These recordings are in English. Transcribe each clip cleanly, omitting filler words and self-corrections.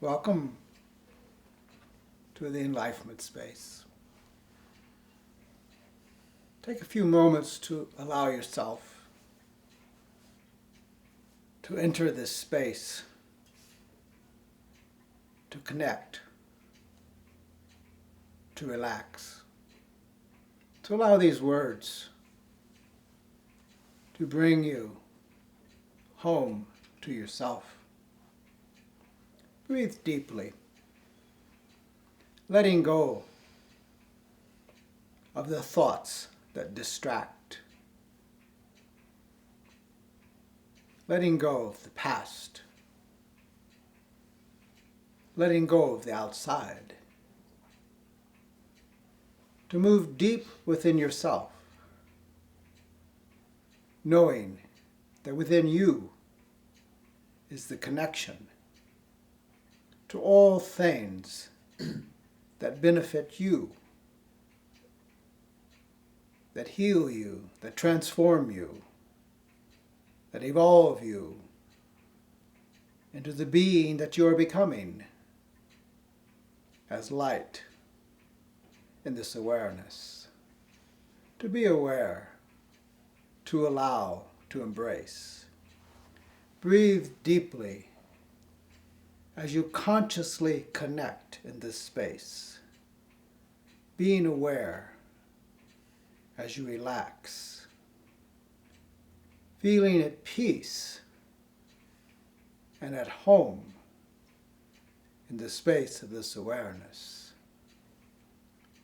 Welcome to the Enlightenment Space. Take a few moments to allow yourself to enter this space, to connect, to relax, to allow these words to bring you home to yourself. Breathe deeply, letting go of the thoughts that distract, letting go of the past, letting go of the outside, to move deep within yourself, knowing that within you is the connection to all things that benefit you, that heal you, that transform you, that evolve you into the being that you are becoming as light in this awareness. To be aware, to allow, to embrace. Breathe deeply as you consciously connect in this space, being aware as you relax, feeling at peace and at home in the space of this awareness.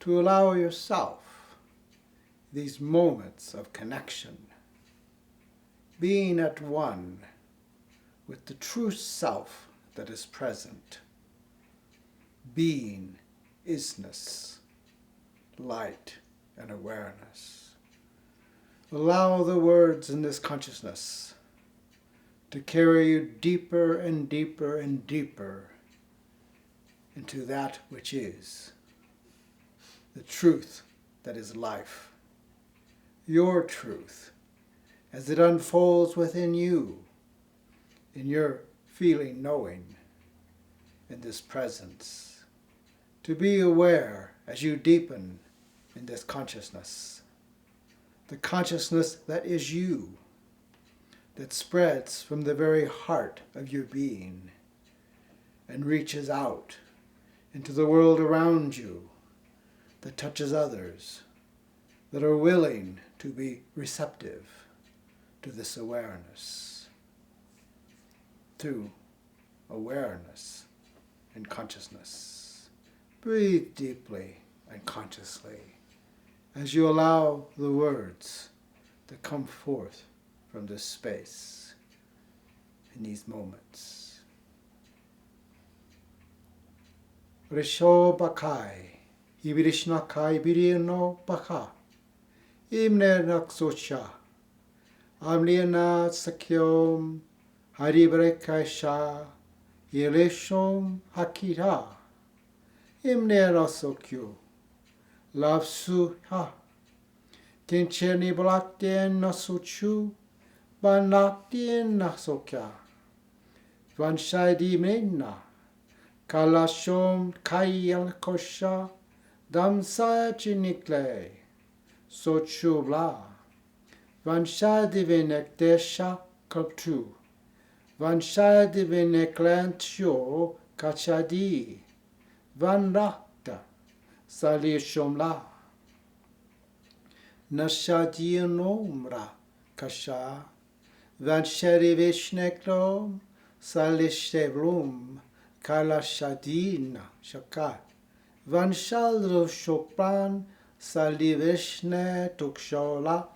To allow yourself these moments of connection, being at one with the true self that is present. Being, isness, light, and awareness. Allow the words in this consciousness to carry you deeper and deeper and deeper into that which is the truth that is life. Your truth as it unfolds within you in your feeling, knowing in this presence. To be aware as you deepen in this consciousness. The consciousness that is you, that spreads from the very heart of your being and reaches out into the world around you, that touches others, that are willing to be receptive to this awareness. To awareness and consciousness. Breathe deeply and consciously as you allow the words to come forth from this space in these moments. Risho Bakai, Ibirishna Kai Birino Baka, Imne Naksocha, Amliana Sakyom, Haribrekasha, Yeleshom Hakira, Imnerasokyo, Lavsu Ha, Kincheni Blaktien Nasuchu, Banaktien Nasokya, Vanshadi Mena, Kalashom Kayal Kosha, Damsa Chinikle, Sochubla, Vanshadi Venektesha Kaptu. Vanshad veneklantio kachadi, van rakta, salishomla. Nashadionomra kasha, vanshari vishneklom, salishtevlum, kalashadina shaka. Vanshaldro shopran, salivishne tukshola,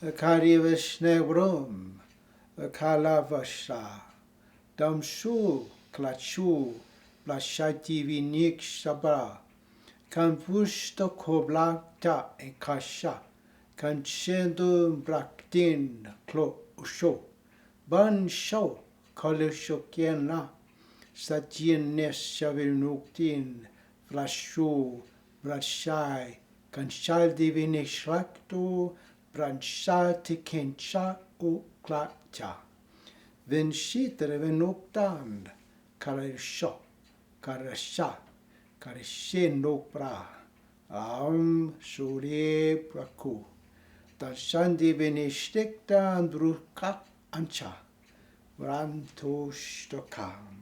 karivishne brum, kalavasha. Damshu, klachu, blashati vinik shabra, kanvushta koblakta and kasha, kanchendo braktin klo usho, ban sho, kolishokena, satien neshavinuktin, flashu, brashai, kanshaldi vinishraktu, branshati kencha uklacha. Vinshitare vinuktan, kalaisho, karasha, karishe nopra, am shore praku, darshandi benishtikta andruka ancha, vrantoshtokam.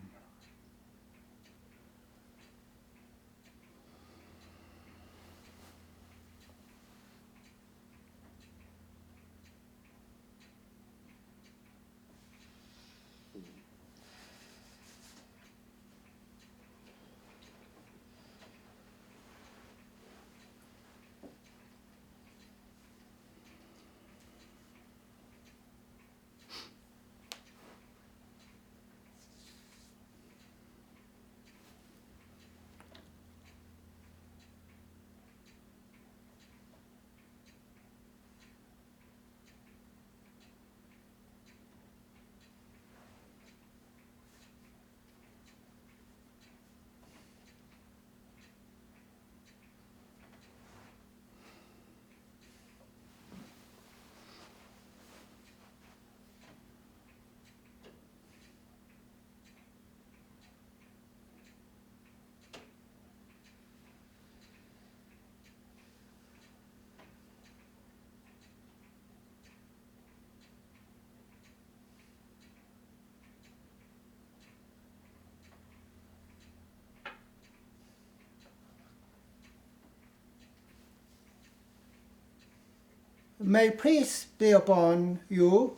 May peace be upon you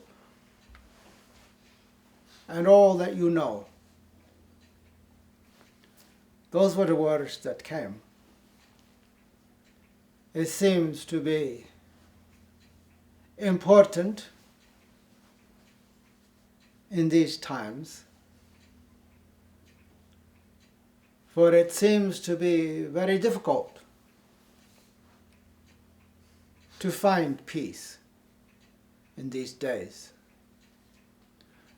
and all that you know. Those were the words that came. It seems to be important in these times, for it seems to be very difficult to find peace in these days.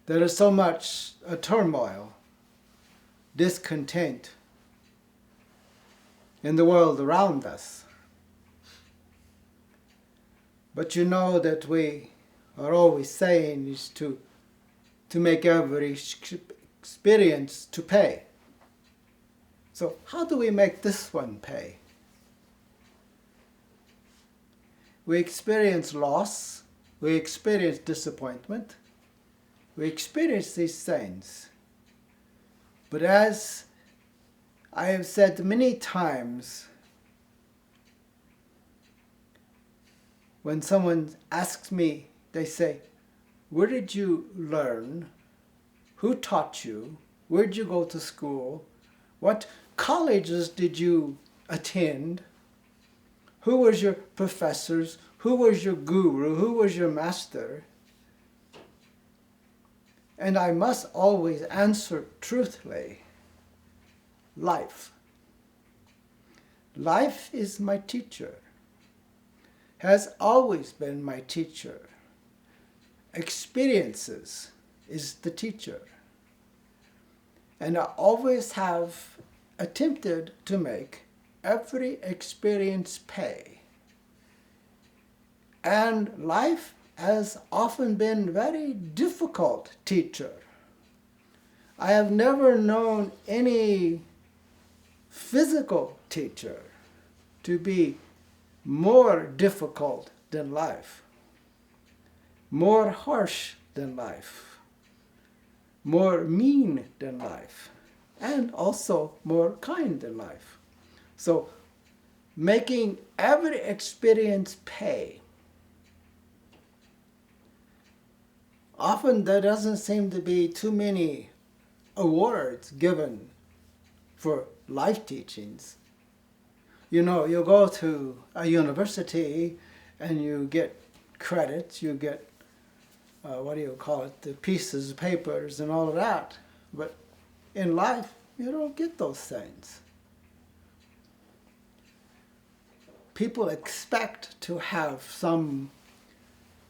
There is so much turmoil, discontent in the world around us. But you know that we are always saying is to make every experience to pay. So how do we make this one pay? We experience loss, we experience disappointment, we experience these things. But as I have said many times, when someone asks me, they say, where did you learn? Who taught you? Where did you go to school? What colleges did you attend? Who was your professors? Who was your guru? Who was your master? And I must always answer truthfully, life. Life is my teacher, has always been my teacher. Experiences is the teacher. And I always have attempted to make every experience pay. And life has often been very difficult teacher. I have never known any physical teacher to be more difficult than life, more harsh than life, more mean than life, and also more kind than life. So making every experience pay. Often there doesn't seem to be too many awards given for life teachings. You know, you go to a university and you get credits, you get, the pieces, papers, and all of that. But in life, you don't get those things. People expect to have some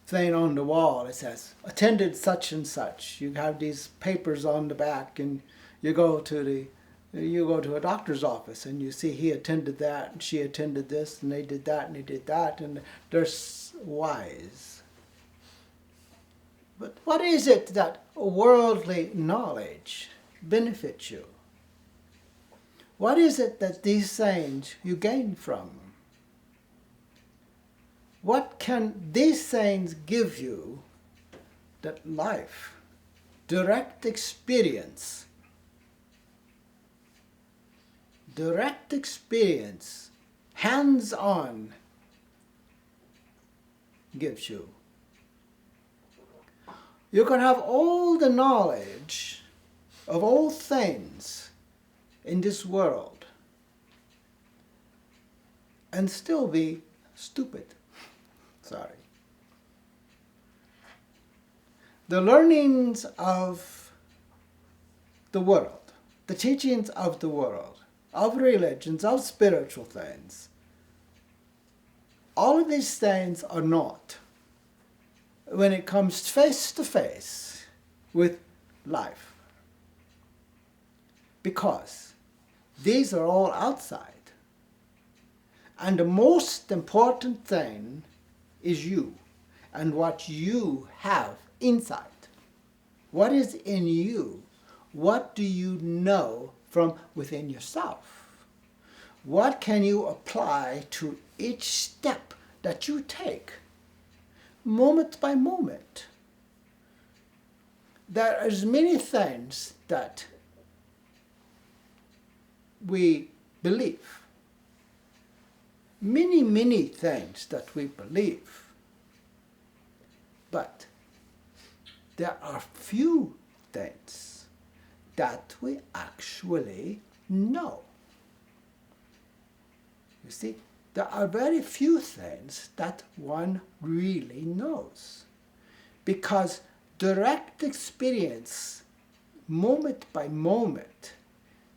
thing on the wall that says, attended such and such. You have these papers on the back, and you go to a doctor's office and you see he attended that and she attended this and they did that and they did that, and they're wise. But what is it that worldly knowledge benefits you? What is it that these sayings you gain from? What can these sayings give you that life, direct experience, hands-on gives you? You can have all the knowledge of all things in this world and still be stupid. Sorry. The learnings of the world, the teachings of the world, of religions, of spiritual things, all of these things are naught when it comes face to face with life. Because these are all outside. And the most important thing is you and what you have inside. What is in you? What do you know from within yourself? What can you apply to each step that you take, moment by moment? There are many things that we believe. Many things that we believe. But there are few things that we actually know. You see, there are very few things that one really knows. Because direct experience, moment by moment,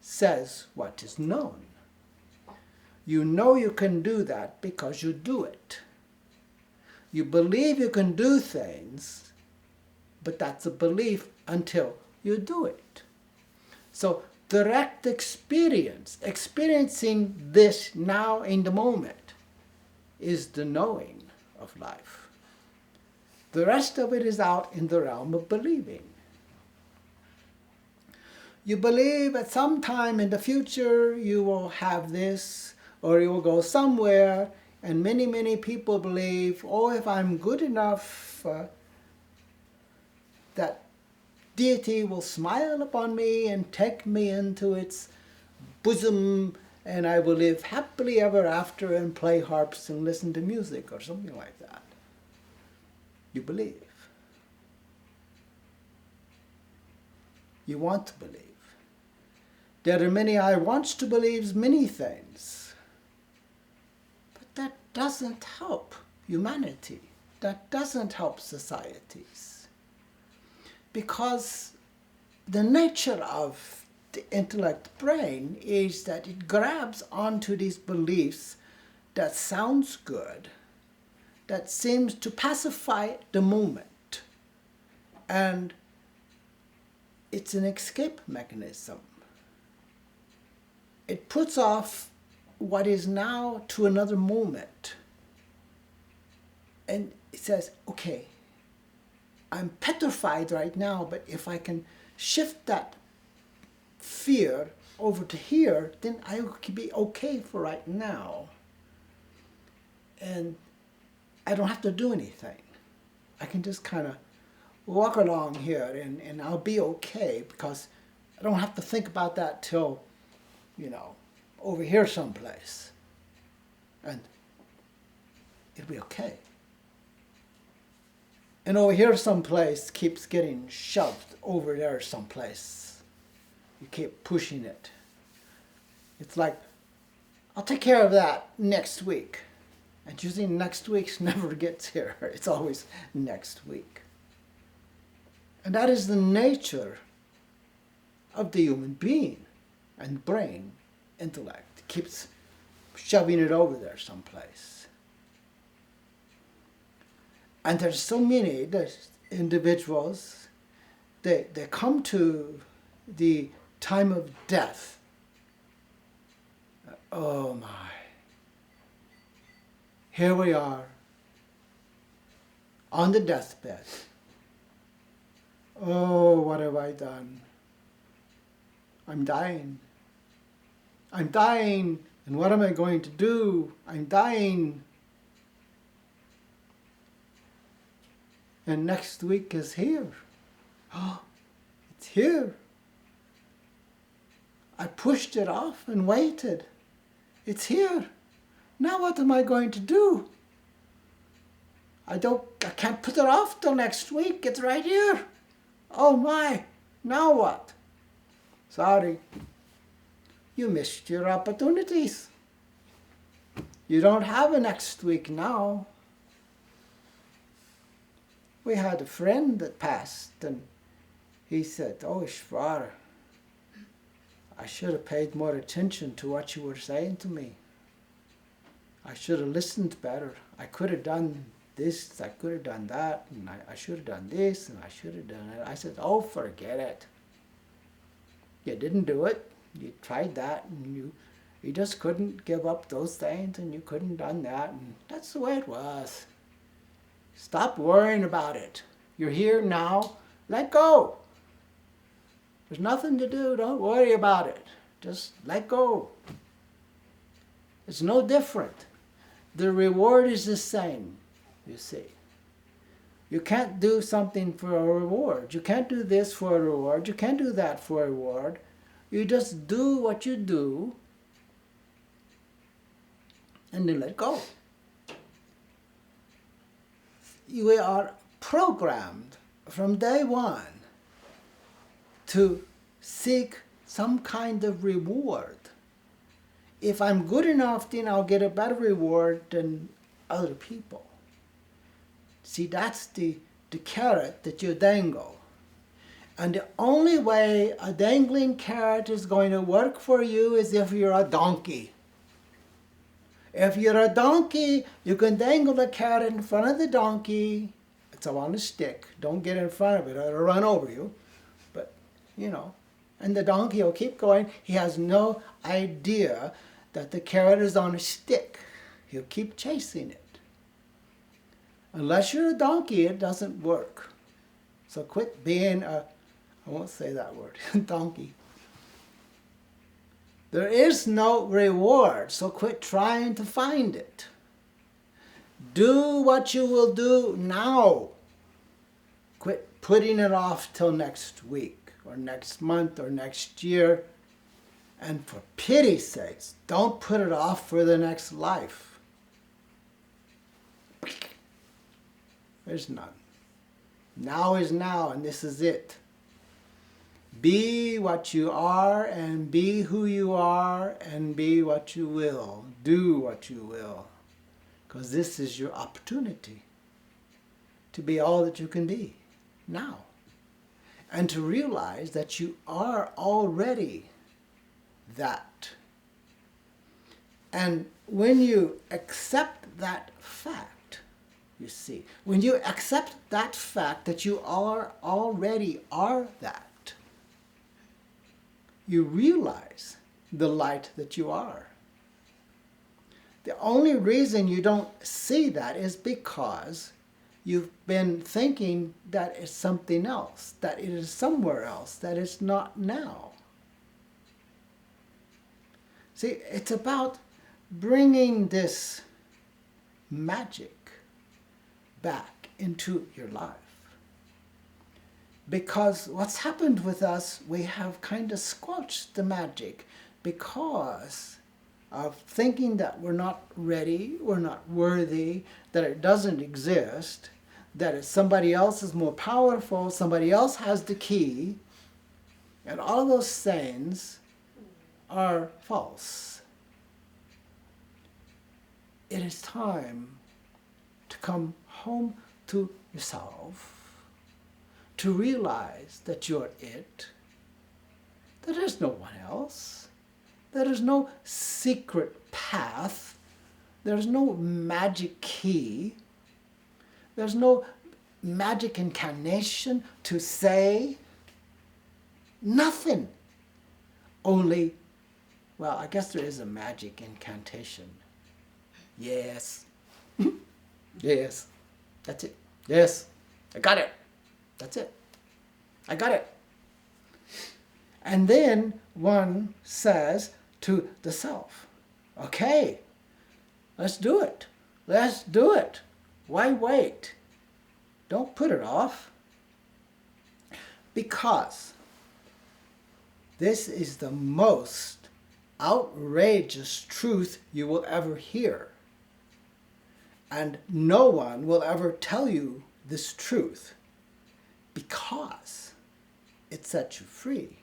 says what is known. You know you can do that because you do it. You believe you can do things, but that's a belief until you do it. So direct experience, experiencing this now in the moment, is the knowing of life. The rest of it is out in the realm of believing. You believe at some time in the future you will have this, or you will go somewhere, and many people believe, oh, if I'm good enough, that deity will smile upon me and take me into its bosom, and I will live happily ever after and play harps and listen to music or something like that. You believe. You want to believe. There are many I wants to believe many things. But that doesn't help humanity. That doesn't help societies. Because the nature of the intellect brain is that it grabs onto these beliefs that sounds good, that seems to pacify the moment. And it's an escape mechanism. It puts off what is now to another moment. And it says, okay, I'm petrified right now, but if I can shift that fear over to here, then I can be okay for right now. And I don't have to do anything. I can just kind of walk along here and I'll be okay because I don't have to think about that till, over here someplace. And it'll be okay. And over here someplace keeps getting shoved over there someplace. You keep pushing it. It's like, I'll take care of that next week. And usually next week never gets here. It's always next week. And that is the nature of the human being and brain, intellect. It keeps shoving it over there someplace. And there's so many individuals, they come to the time of death. Oh my. Here we are, on the deathbed. Oh, what have I done? I'm dying. I'm dying, and what am I going to do? I'm dying. And next week is here. Oh, it's here. I pushed it off and waited. It's here. Now what am I going to do? I can't put it off till next week. It's right here. Oh my, now what? Sorry. You missed your opportunities. You don't have a next week now. We had a friend that passed, and he said, "Oh, Ishvara, I should have paid more attention to what you were saying to me. I should have listened better. I could have done this, I could have done that, and I should have done this, and I should have done it." I said, "Oh, forget it. You didn't do it. You tried that, and you just couldn't give up those things, and you couldn't done that, and that's the way it was. Stop worrying about it. You're here now. Let go. There's nothing to do. Don't worry about it. Just let go. It's no different. The reward is the same, you see. You can't do something for a reward. You can't do this for a reward. You can't do that for a reward. You just do what you do and then let go. We are programmed from day one to seek some kind of reward. If I'm good enough, then I'll get a better reward than other people. See, that's the carrot that you dangle. And the only way a dangling carrot is going to work for you is if you're a donkey. If you're a donkey, you can dangle a carrot in front of the donkey. It's on a stick. Don't get in front of it, it'll run over you. But, and the donkey will keep going. He has no idea that the carrot is on a stick. He'll keep chasing it. Unless you're a donkey, it doesn't work. So quit being I won't say that word, donkey. There is no reward, so quit trying to find it. Do what you will do now. Quit putting it off till next week, or next month, or next year. And for pity's sakes, don't put it off for the next life. There's none. Now is now, and this is it. Be what you are, and be who you are, and be what you will. Do what you will. Because this is your opportunity to be all that you can be now. And to realize that you are already that. And when you accept that fact, you see, when you accept that fact that you already are that, you realize the light that you are. The only reason you don't see that is because you've been thinking that it's something else, that it is somewhere else, that it's not now. See, it's about bringing this magic back into your life. Because what's happened with us, we have kind of squelched the magic because of thinking that we're not ready, we're not worthy, that it doesn't exist, that it's somebody else is more powerful, somebody else has the key, and all those things are false. It is time to come home to yourself, to realize that you're it, that there's no one else, there is no secret path, there's no magic key, there's no magic incarnation to say, nothing. Only, well, I guess there is a magic incantation. Yes. Yes. That's it. Yes. I got it. That's it. I got it. And then one says to the self. Okay, let's do it. Let's do it. Why wait? Don't put it off. Because this is the most outrageous truth you will ever hear. And no one will ever tell you this truth because it sets you free.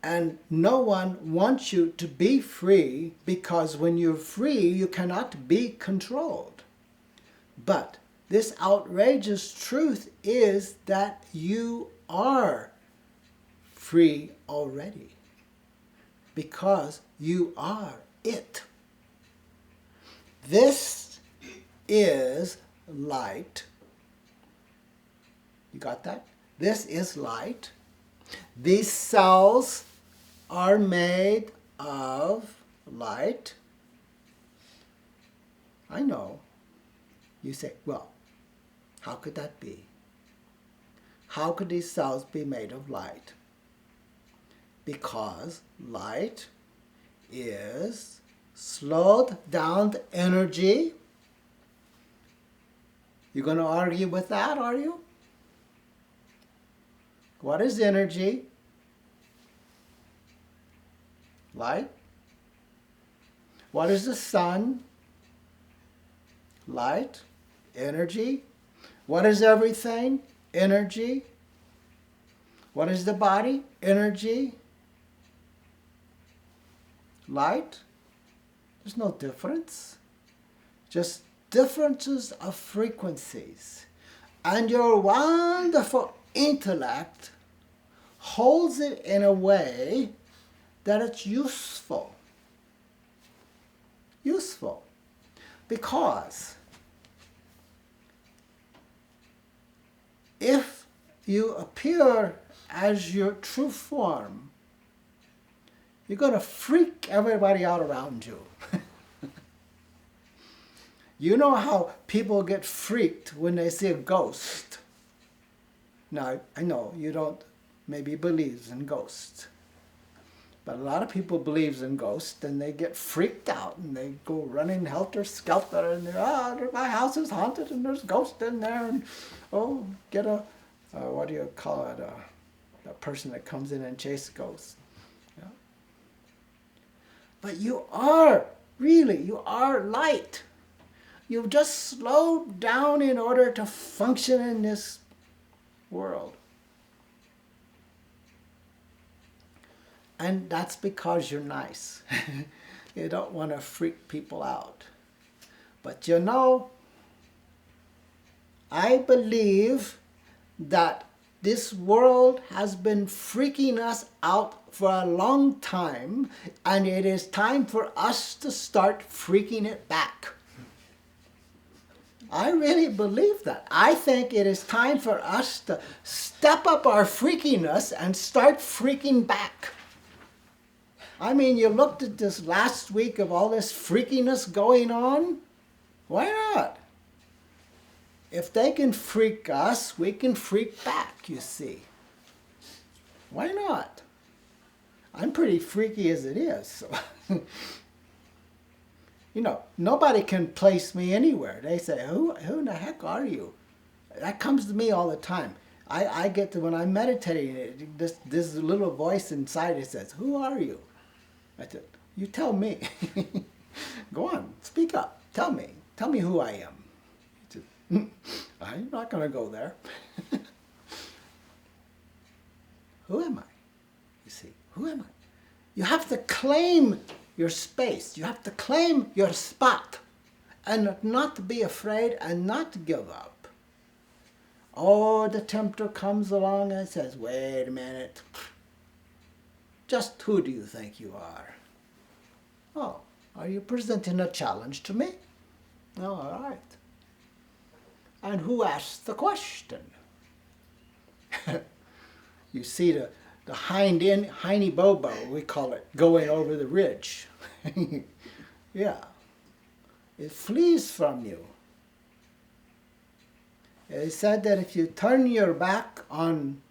And no one wants you to be free because when you're free, you cannot be controlled. But this outrageous truth is that you are free already because you are it. This is light. You got that? This is light. These cells are made of light. I know. You say, well, how could that be? How could these cells be made of light? Because light is slowed down energy. You're going to argue with that, are you? What is energy? Light. What is the sun? Light. Energy. What is everything? Energy. What is the body? Energy. Light. There's no difference. Just differences of frequencies. And your wonderful intellect holds it in a way that it's useful. Useful. Because if you appear as your true form, you're going to freak everybody out around you. You know how people get freaked when they see a ghost. Now, I know you don't maybe believe in ghosts. But a lot of people believe in ghosts and they get freaked out and they go running helter-skelter and my house is haunted and there's ghosts in there and get a, what do you call it, a person that comes in and chases ghosts. Yeah. But you are, really, you are light. You've just slowed down in order to function in this world. And that's because you're nice. You don't want to freak people out. But you know, I believe that this world has been freaking us out for a long time, and it is time for us to start freaking it back. I really believe that. I think it is time for us to step up our freakiness and start freaking back. I mean, you looked at this last week of all this freakiness going on. Why not? If they can freak us, we can freak back, you see. Why not? I'm pretty freaky as it is. So you know, nobody can place me anywhere. They say, who in the heck are you? That comes to me all the time. I get to, when I'm meditating, this little voice inside it says, who are you? I said, you tell me. Go on, speak up. Tell me who I am. He said, I'm not going to go there. Who am I? You see, who am I? You have to claim your space. You have to claim your spot and not to be afraid and not to give up. Oh, the tempter comes along and says, wait a minute. Just who do you think you are? Oh, are you presenting a challenge to me? Oh, all right. And who asked the question? You see the hiney bobo, we call it, going over the ridge. Yeah. It flees from you. It said that if you turn your back on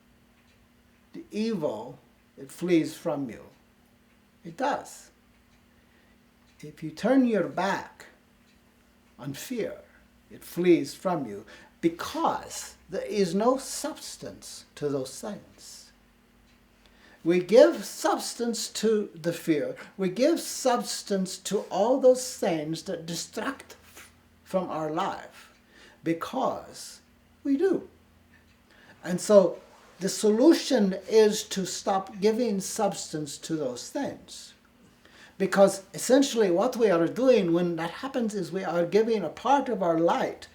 the evil, it flees from you. It does. If you turn your back on fear, it flees from you because there is no substance to those things. We give substance to the fear. We give substance to all those things that distract from our life because we do. And so the solution is to stop giving substance to those things. Because essentially what we are doing when that happens is we are giving a part of our light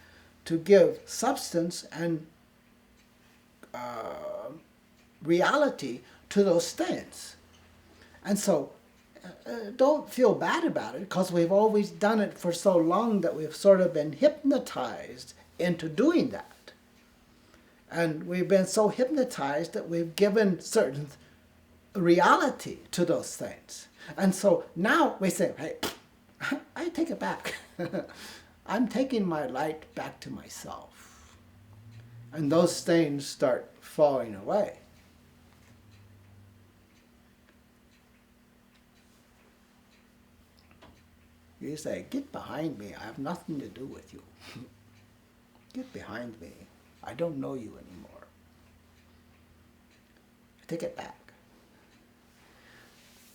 to give substance and reality to those things. And so don't feel bad about it because we've always done it for so long that we've sort of been hypnotized into doing that. And we've been so hypnotized that we've given certain reality to those things. And so now we say, hey, I take it back. I'm taking my light back to myself. And those things start falling away. You say, get behind me. I have nothing to do with you. Get behind me. I don't know you anymore. I take it back.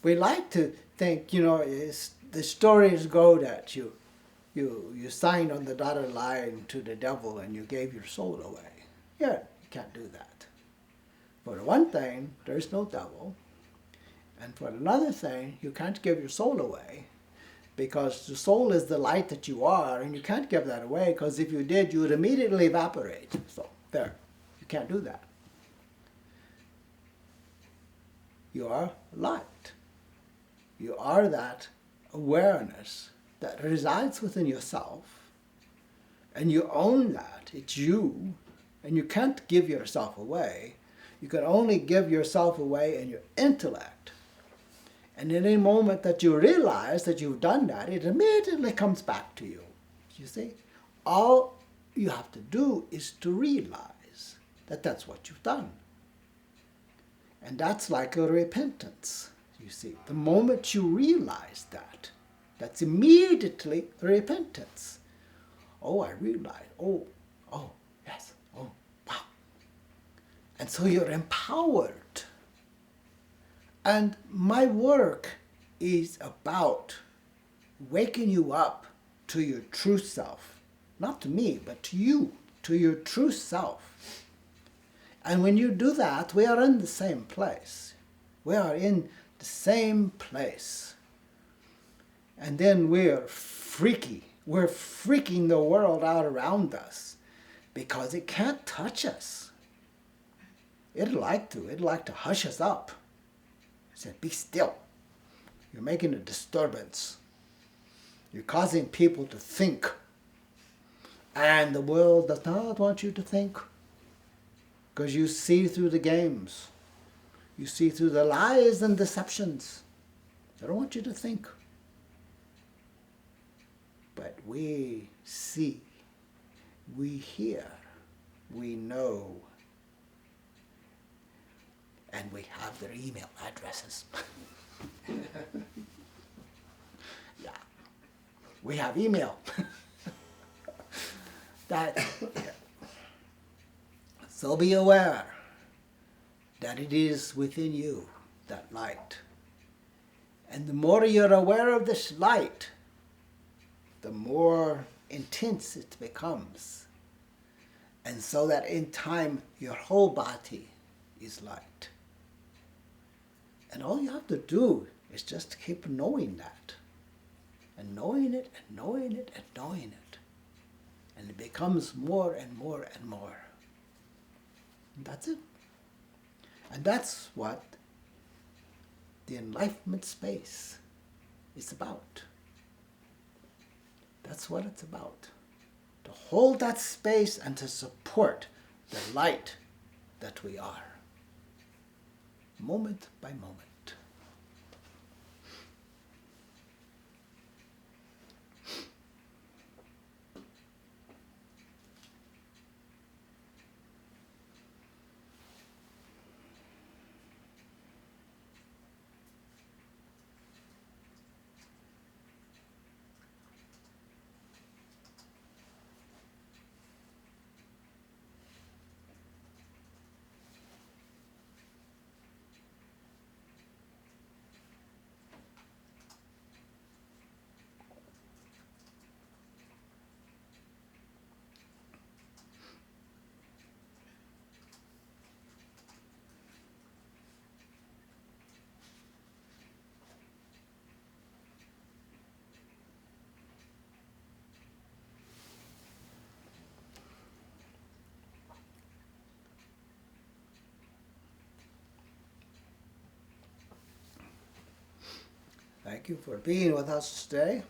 We like to think, the stories go that you signed on the dotted line to the devil and you gave your soul away. Yeah, you can't do that. For one thing, there's no devil. And for another thing, you can't give your soul away because the soul is the light that you are, and you can't give that away because if you did, you would immediately evaporate. So, there. You can't do that. You are light. You are that awareness that resides within yourself, and you own that. It's you, and you can't give yourself away. You can only give yourself away in your intellect. And in any moment that you realize that you've done that, it immediately comes back to you. You see? All you have to do is to realize that that's what you've done. And that's like a repentance. You see, the moment you realize that, that's immediately repentance. Oh, I realize. Oh, yes. Oh, wow. And so you're empowered. And my work is about waking you up to your true self. Not to me, but to you, to your true self. And when you do that, we are in the same place. We are in the same place. And then we're freaky. We're freaking the world out around us because it can't touch us. It'd like to hush us up. It said, be still. You're making a disturbance. You're causing people to think. And the world does not want you to think. Because you see through the games. You see through the lies and deceptions. They don't want you to think. But we see, we hear, we know, and we have their email addresses. Yeah, we have email. So be aware that it is within you, that light. And the more you're aware of this light, the more intense it becomes. And so that in time, your whole body is light. And all you have to do is just keep knowing that. And knowing it, and knowing it, and knowing it. And it becomes more and more and more. And that's it. And that's what the enlightenment space is about. That's what it's about. To hold that space and to support the light that we are. Moment by moment. you for being with us today.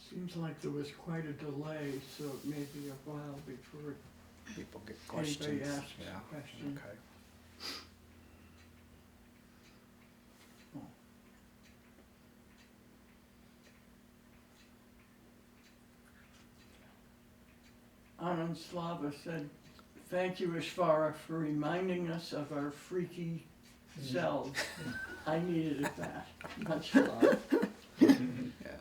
Seems like there was quite a delay, so it may be a while before People get questions. anybody asks Yeah. a question. Okay. Anand Slava said, "Thank you, Ishvara, for reminding us of our freaky selves. I needed it that. Much love." Yeah.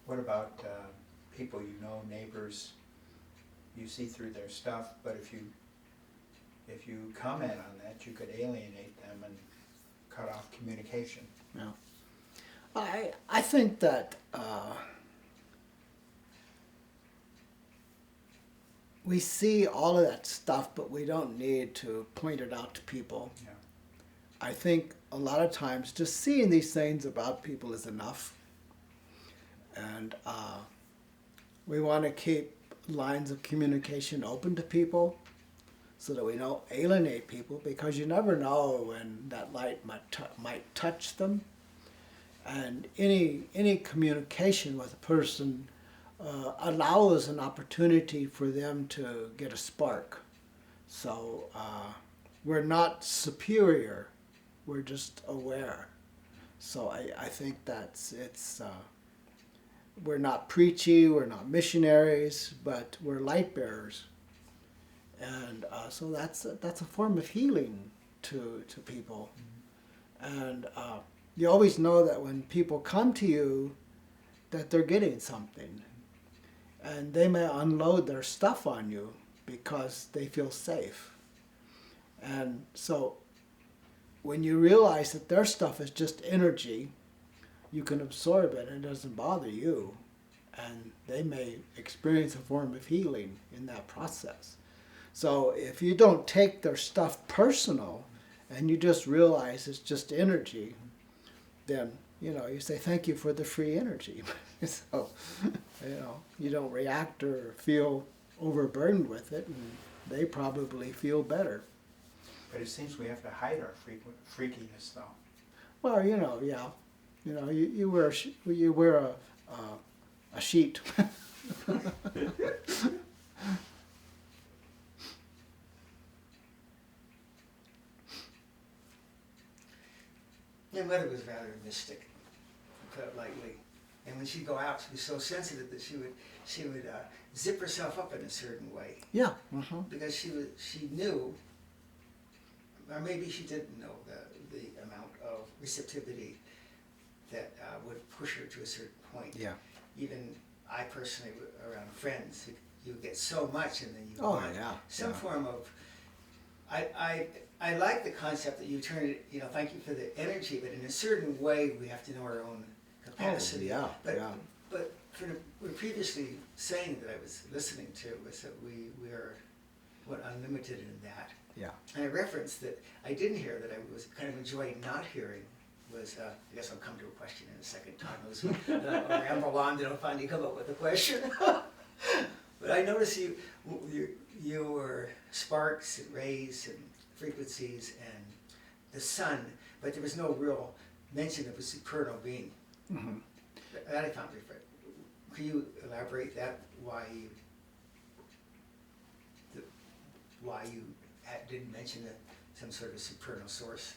What about people you know, neighbors? You see through their stuff, but if you comment on that, you could alienate them and cut off communication. Yeah. I think that we see all of that stuff, but we don't need to point it out to people. Yeah. I think a lot of times just seeing these things about people is enough. And we want to keep lines of communication open to people so that we don't alienate people, because you never know when that light might touch them. And any communication with a person allows an opportunity for them to get a spark. So we're not superior, we're just aware. So I think we're not preachy, we're not missionaries, but we're light bearers. And so that's a form of healing to people. And you always know that when people come to you, that they're getting something. And they may unload their stuff on you because they feel safe. And so when you realize that their stuff is just energy, you can absorb it and it doesn't bother you. And they may experience a form of healing in that process. So if you don't take their stuff personal and you just realize it's just energy, then you say thank you for the free energy. So you don't react or feel overburdened with it, and they probably feel better. But it seems we have to hide our freakiness, though. Well, yeah. You wear a sheet. My mother was rather mystic, to put it lightly. And when she'd go out, she'd be so sensitive that she would zip herself up in a certain way. Yeah. Uh-huh. Because she knew, or maybe she didn't know the amount of receptivity that would push her to a certain point. Yeah. Even I personally, around friends, you get so much and then you Oh, want yeah, some yeah. form of. I like the concept that you turn it. Thank you for the energy, but in a certain way, we have to know our own capacity. Oh, yeah, But yeah. but we're previously saying that I was listening to was that we are unlimited in that. Yeah. And I referenced that I didn't hear that I was kind of enjoying not hearing was, I guess I'll come to a question in a second time. I'll ramble on, then I'll finally come up with a question. But I noticed you were sparks and rays and frequencies and the sun, but there was no real mention of a supernal being. Mm-hmm. That I found different. Can you elaborate that, why why you didn't mention some sort of supernal source?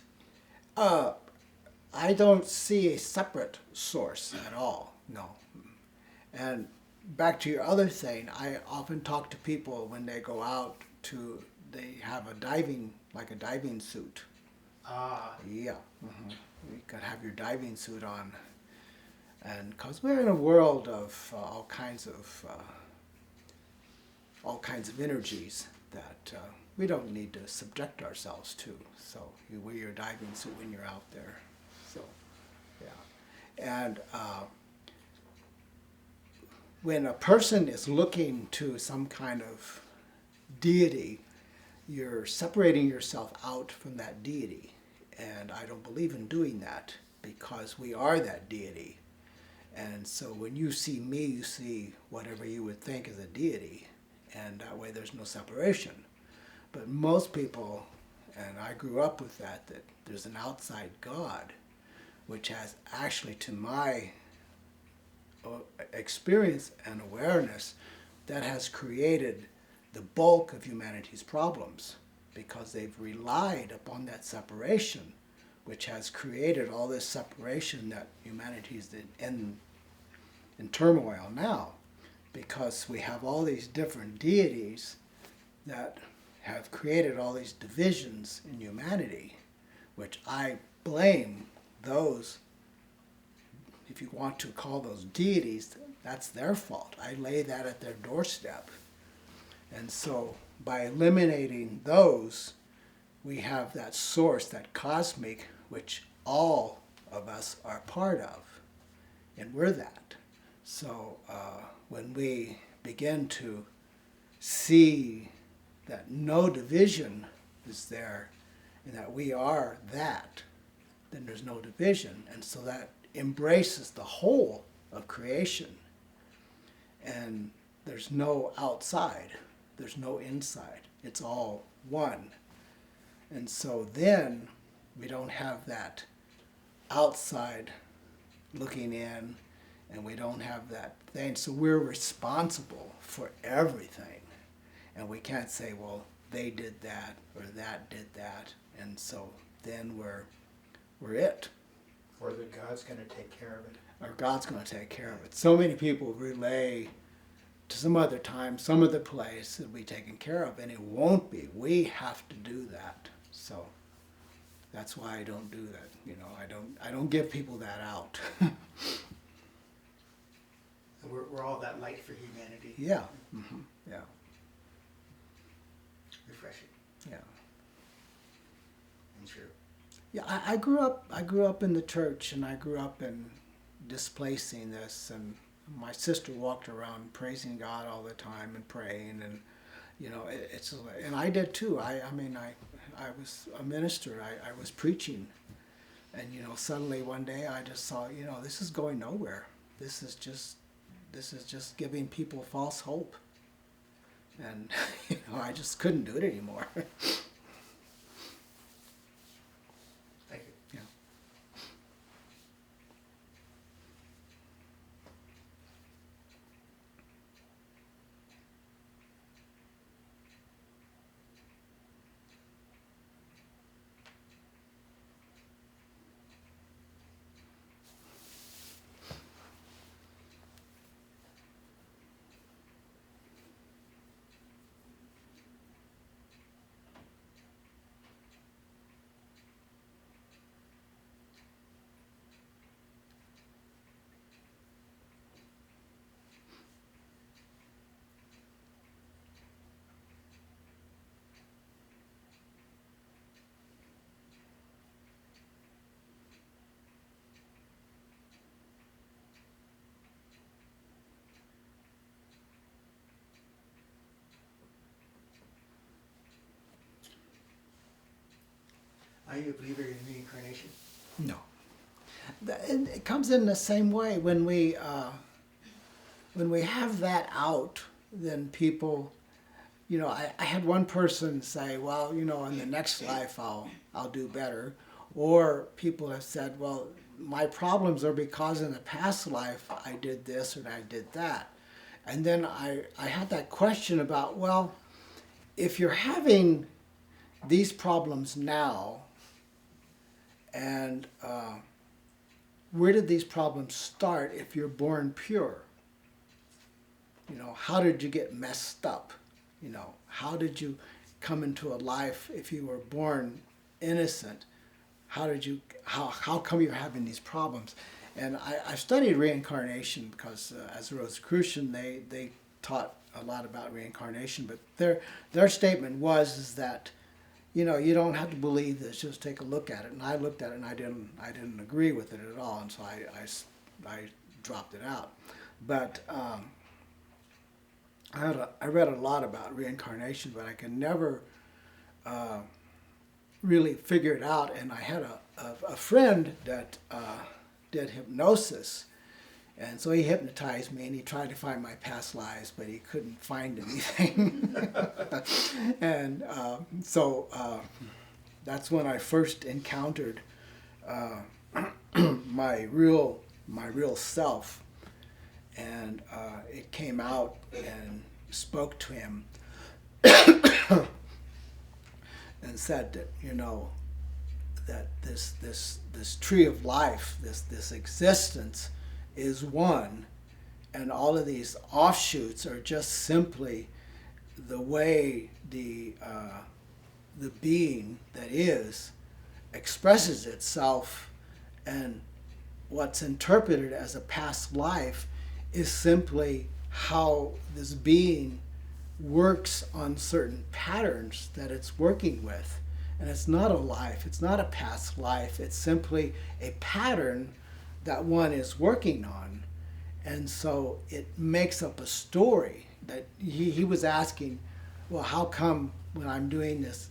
I don't see a separate source at all, no. And back to your other thing, I often talk to people when they go out they have a diving suit. Ah, Yeah. You gotta have your diving suit on. And because we're in a world of all kinds of energies that we don't need to subject ourselves to. So you wear your diving suit when you're out there. So, yeah. And when a person is looking to some kind of deity, you're separating yourself out from that deity. And I don't believe in doing that because we are that deity. And so when you see me, you see whatever you would think is a deity. And that way there's no separation. But most people, and I grew up with that there's an outside God, which has actually, to my experience and awareness, that has created the bulk of humanity's problems because they've relied upon that separation, which has created all this separation that humanity's in turmoil now, because we have all these different deities that have created all these divisions in humanity, which I blame those, if you want to call those deities, that's their fault. I lay that at their doorstep. And so by eliminating those, we have that source, that cosmic, which all of us are part of. And we're that. So when we begin to see that no division is there and that we are that, then there's no division. And so that embraces the whole of creation. And there's no outside. There's no inside. It's all one. And so then we don't have that outside looking in, and we don't have that thing. So we're responsible for everything. And we can't say, well, they did that or that did that. And so then we're it. Or that God's going to take care of it. Or God's going to take care of it. So many people relay to some other time, some other place it'll be taken care of, and it won't be. We have to do that. So that's why I don't do that. You know, I don't give people that out. we're all that light for humanity. Yeah. Mm-hmm. Yeah. Refreshing Yeah. and true. Yeah. I grew up in the church, and I grew up in displacing this, and my sister walked around praising God all the time and praying, and you know, and I did too. I was a minister. I was preaching, and you know, suddenly one day I just saw, you know, this is going nowhere. This is just giving people false hope, and you know, I just couldn't do it anymore. Thank you. Yeah. Are you a believer in reincarnation? No. And it comes in the same way when we have that out, then people, you know, I had one person say, well, you know, in the next life I'll do better. Or people have said, well, my problems are because in the past life I did this and I did that. And then I had that question about, well, if you're having these problems now, and where did these problems start if you're born pure? You know, how did you get messed up? You know, how did you come into a life if you were born innocent? How come you're having these problems? And I studied reincarnation because as a Rosicrucian, they taught a lot about reincarnation, but their statement is that, you know, you don't have to believe this, just take a look at it. And I looked at it and I didn't agree with it at all, and so I dropped it out. But I read a lot about reincarnation, but I could never really figure it out. And I had a friend that did hypnosis, and so he hypnotized me and he tried to find my past lives, but he couldn't find anything. And so that's when I first encountered my real self, and it came out and spoke to him and said that, you know, that this tree of life, this existence is one, and all of these offshoots are just simply the way the being that is expresses itself, and what's interpreted as a past life is simply how this being works on certain patterns that it's working with. And it's not a life, it's not a past life, it's simply a pattern that one is working on. And so it makes up a story that he was asking, well, how come when I'm doing this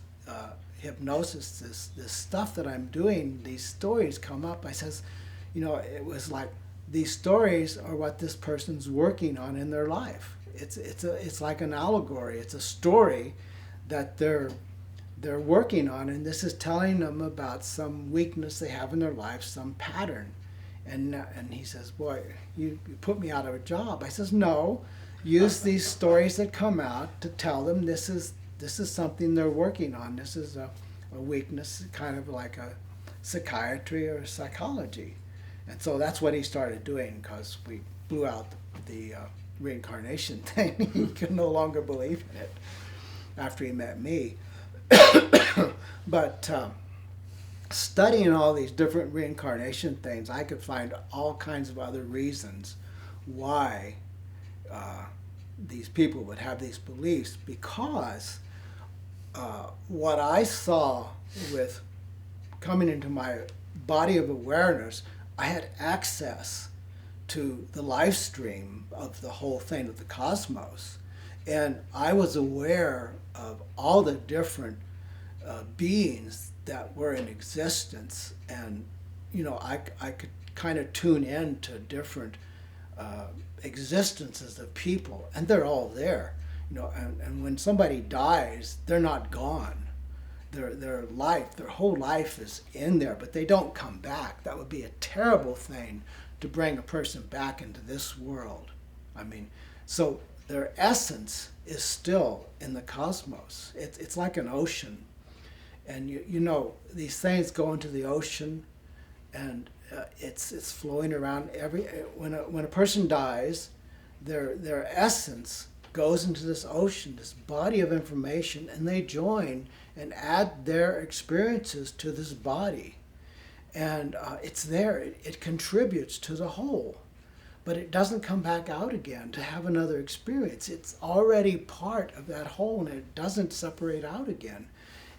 hypnosis, this stuff that I'm doing, these stories come up? I says, you know, it was like these stories are what this person's working on in their life. It's like an allegory. It's a story that they're working on, and this is telling them about some weakness they have in their life, some pattern. And he says, boy, you put me out of a job. I says, no, use these stories that come out to tell them this is something they're working on. This is a weakness, kind of like a psychiatry or psychology. And so that's what he started doing, because we blew out the reincarnation thing. He could no longer believe in it after he met me. But studying all these different reincarnation things, I could find all kinds of other reasons why these people would have these beliefs, because what I saw with coming into my body of awareness, I had access to the live stream of the whole thing, of the cosmos. And I was aware of all the different beings that were in existence. And, you know, I could kind of tune in to different existences of people, and they're all there. You know, and when somebody dies, they're not gone. Their life, their whole life is in there, but they don't come back. That would be a terrible thing, to bring a person back into this world. I mean, so their essence is still in the cosmos. It's like an ocean. And you know, these things go into the ocean, and it's flowing around when a person dies, their essence goes into this ocean, this body of information, and they join and add their experiences to this body. And it's there, it contributes to the whole. But it doesn't come back out again to have another experience. It's already part of that whole, and it doesn't separate out again.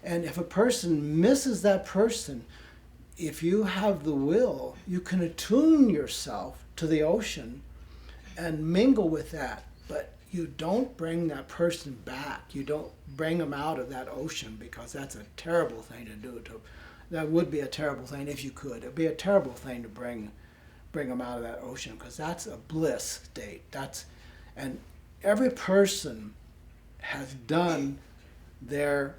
And if a person misses that person, if you have the will, you can attune yourself to the ocean and mingle with that. But you don't bring that person back. You don't bring them out of that ocean, because that's a terrible thing to do. That would be a terrible thing if you could. It would be a terrible thing to bring them out of that ocean, because that's a bliss state. And every person has done their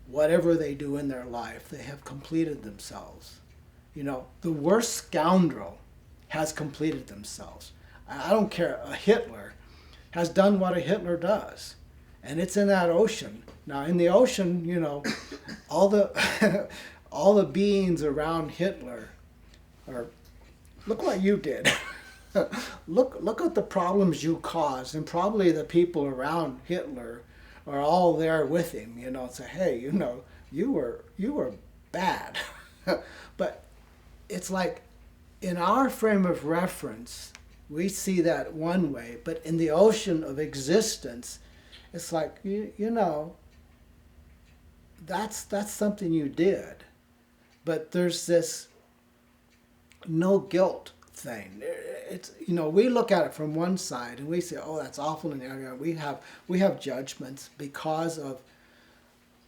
whatever they do in their life. They have completed themselves. You know, the worst scoundrel has completed themselves. I don't care. A Hitler has done what a Hitler does, and it's in that ocean. Now, in the ocean, you know, all the all the beings around Hitler are, look what you did. look at the problems you caused, and probably the people around Hitler are all there with him, you know, say, hey, you know, you were bad. But it's like, in our frame of reference, we see that one way, but in the ocean of existence, it's like, you know, that's something you did. But there's this no guilt thing. It's, you know, we look at it from one side and we say, oh, that's awful, and we have judgments because of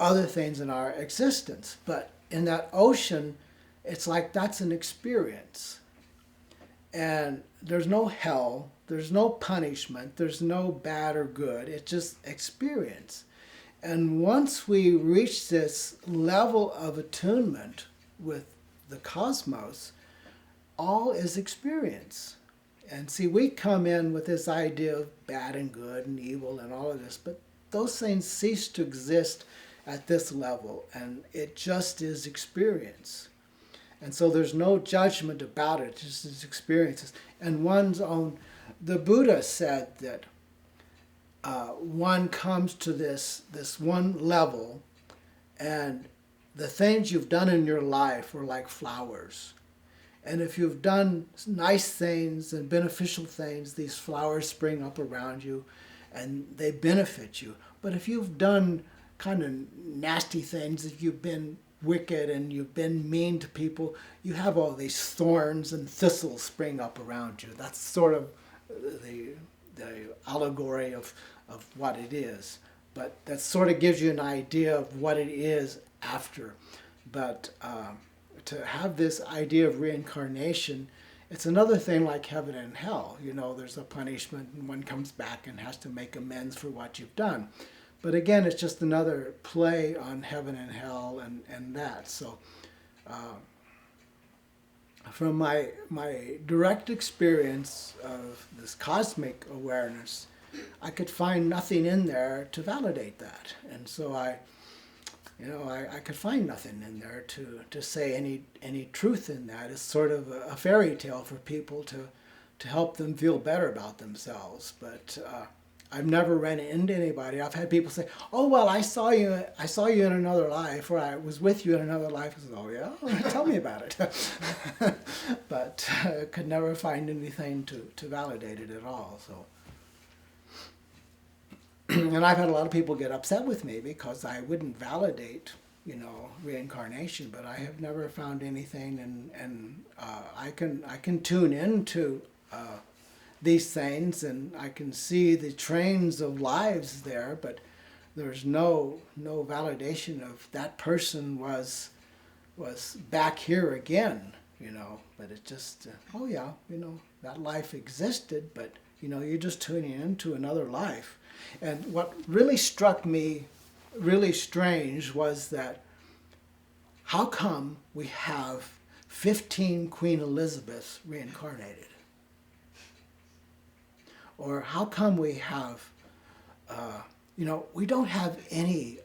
other things in our existence. But in that ocean, it's like that's an experience. And there's no hell, there's no punishment, there's no bad or good. It's just experience. And once we reach this level of attunement with the cosmos, all is experience. And see, we come in with this idea of bad and good and evil and all of this, but those things cease to exist at this level, and it just is experience. And so there's no judgment about it, just as experiences. And one's own, the Buddha said that one comes to this one level, and the things you've done in your life are like flowers. And if you've done nice things and beneficial things, these flowers spring up around you and they benefit you. But if you've done kind of nasty things, if you've been wicked and you've been mean to people, you have all these thorns and thistles spring up around you. That's sort of the allegory of what it is. But that sort of gives you an idea of what it is after. But to have this idea of reincarnation, it's another thing like heaven and hell. You know, there's a punishment and one comes back and has to make amends for what you've done. But again, it's just another play on heaven and hell and that. So from my direct experience of this cosmic awareness, I could find nothing in there to validate that. And so I could find nothing in there to say any truth in that. It's sort of a fairy tale for people to help them feel better about themselves. But I've never ran into anybody. I've had people say, "Oh well, I saw you in another life, or I was with you in another life." I said, "Oh yeah, tell me about it." But I could never find anything to validate it at all. So. And I've had a lot of people get upset with me because I wouldn't validate, you know, reincarnation, but I have never found anything, and I can tune into these things, and I can see the trains of lives there, but there's no validation of that person was back here again, you know. But it just oh yeah, you know, that life existed, but you know, you're just tuning into another life. And what really struck me really strange was that how come we have 15 Queen Elizabeths reincarnated? Or how come we have, you know, we don't have any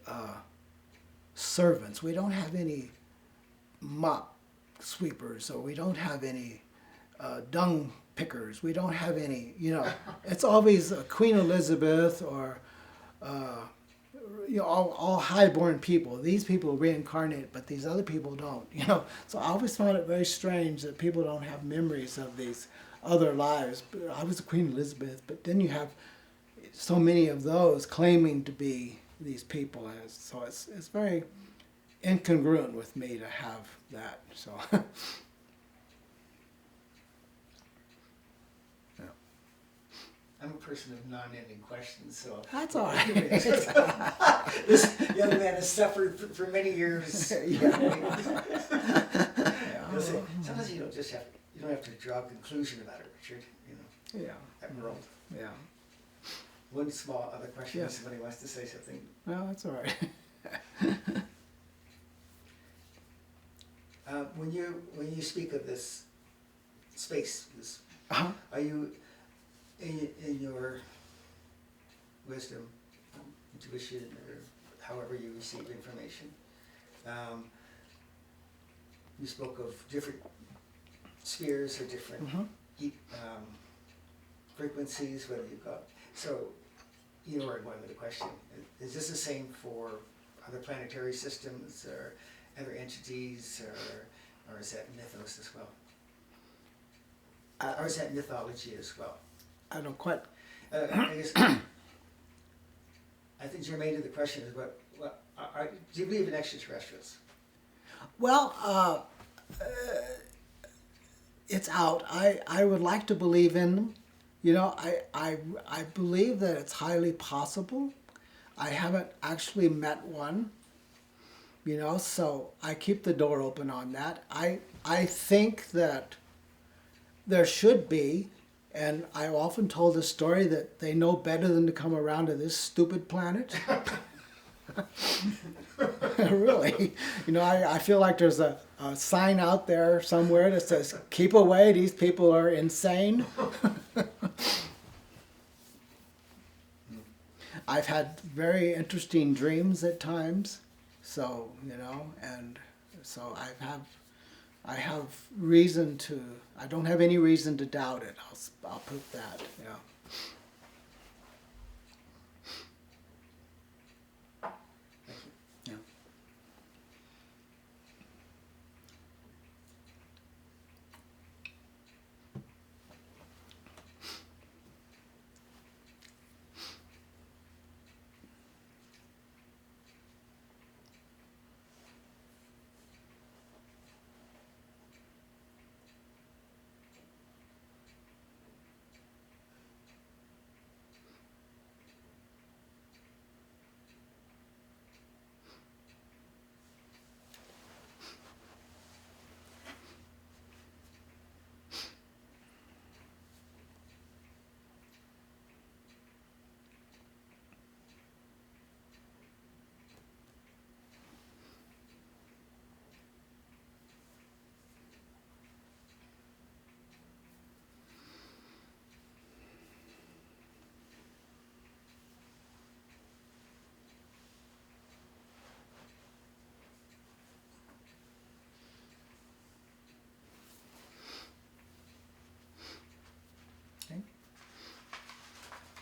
servants, we don't have any mop sweepers, or we don't have any dung pickers, we don't have any, you know, it's always Queen Elizabeth or, you know, all highborn people. These people reincarnate, but these other people don't, you know. So I always found it very strange that people don't have memories of these other lives. I was a Queen Elizabeth, but then you have so many of those claiming to be these people. So it's very incongruent with me to have that. So. I'm a person of non-ending questions, so. That's all right. This young man has suffered for many years. Yeah. Sometimes you don't have to draw a conclusion about it, Richard, you know, Yeah. that world. Yeah. One small other question, Yes. if somebody wants to say something. Well, that's all right. When you speak of this space, are you in your wisdom intuition, or however you receive information. You spoke of different spheres or different frequencies, whether you've got, so you know where I'm going with the question. Is this the same for other planetary systems or other entities, or is that mythos as well? Or is that mythology as well? I don't quite. I guess, I think germane to the question is do you believe in extraterrestrials? Well, it's out. I would like to believe in them. You know, I believe that it's highly possible. I haven't actually met one. You know, so I keep the door open on that. I think that there should be, and I've often told the story that they know better than to come around to this stupid planet. Really. You know, I feel like there's a sign out there somewhere that says, keep away, these people are insane. I've had very interesting dreams at times, so, you know, and so I have reason to, I don't have any reason to doubt it. I'll put that, yeah. Yeah.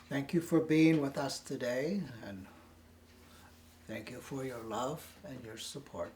Thank you for being with us today, and thank you for your love and your support.